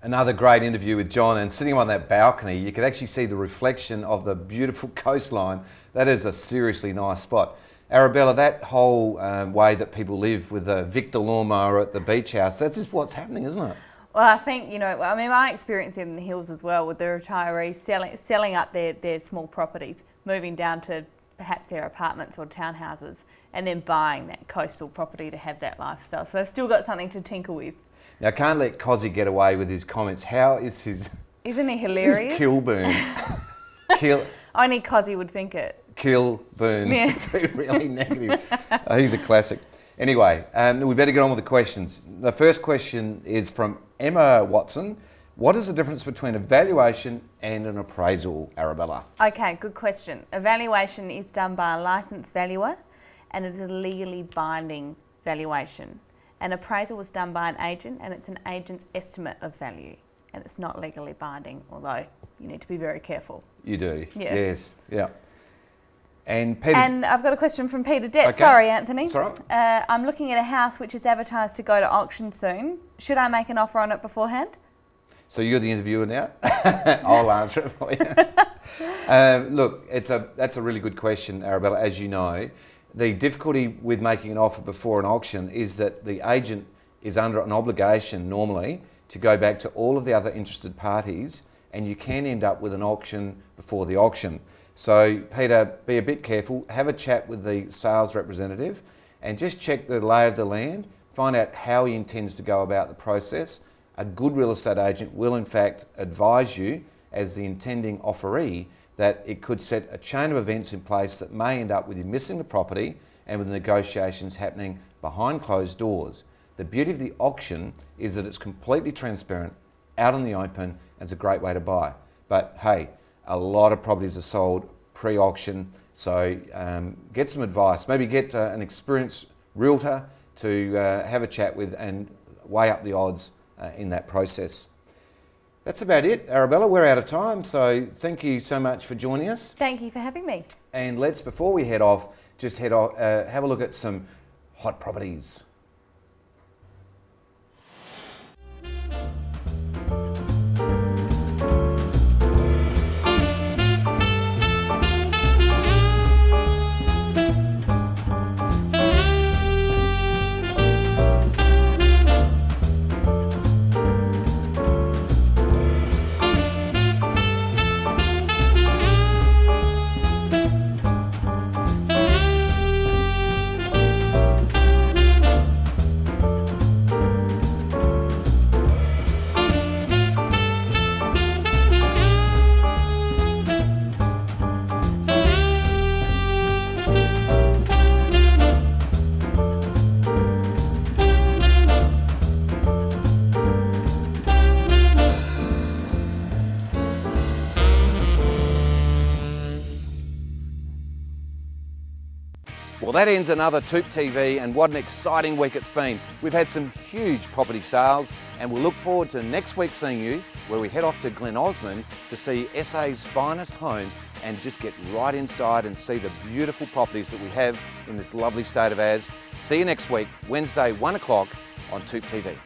Another great interview with John, and sitting on that balcony, you could actually see the reflection of the beautiful coastline. That is a seriously nice spot. Arabella, that whole way that people live with the Victor lawnmower at the beach house, that's just what's happening, isn't it? Well, I think, my experience in the hills as well with the retirees selling up their small properties, moving down to perhaps their apartments or townhouses, and then buying that coastal property to have that lifestyle. So they've still got something to tinker with. Now, can't let Cozzy get away with his comments. How is his... Isn't he hilarious? His Kilburn. Only Cozzy would think it. Kilburn. Yeah. Really negative. He's a classic. Anyway, we better get on with the questions. The first question is from Emma Watson. What is the difference between a valuation and an appraisal, Arabella? Okay, good question. A valuation is done by a licensed valuer, and it is a legally binding valuation. An appraisal was done by an agent, and it's an agent's estimate of value, and it's not legally binding, although you need to be very careful. You do, yeah. Yes, yeah. And Peter... And I've got a question from Peter Depp. Okay. Sorry, Anthony. It's all right. I'm looking at a house which is advertised to go to auction soon. Should I make an offer on it beforehand? So you're the interviewer now? I'll answer it for you. Look, that's a really good question, Arabella, as you know. The difficulty with making an offer before an auction is that the agent is under an obligation normally to go back to all of the other interested parties, and you can end up with an auction before the auction. So Peter, be a bit careful, have a chat with the sales representative and just check the lay of the land, find out how he intends to go about the process. A good real estate agent will in fact advise you as the intending offeree that it could set a chain of events in place that may end up with you missing the property and with the negotiations happening behind closed doors. The beauty of the auction is that it's completely transparent, out in the open, and it's a great way to buy. But hey, a lot of properties are sold pre-auction, so get some advice. Maybe get an experienced realtor to have a chat with and weigh up the odds in that process. That's about it, Arabella. We're out of time, so thank you so much for joining us. Thank you for having me. And let's, before we head off, just have a look at some hot properties. Well, that ends another TOOP TV, and what an exciting week it's been. We've had some huge property sales, and we'll look forward to next week seeing you, where we head off to Glenelg to see SA's finest home and just get right inside and see the beautiful properties that we have in this lovely state of Az. See you next week, Wednesday, 1 o'clock on TOOP TV.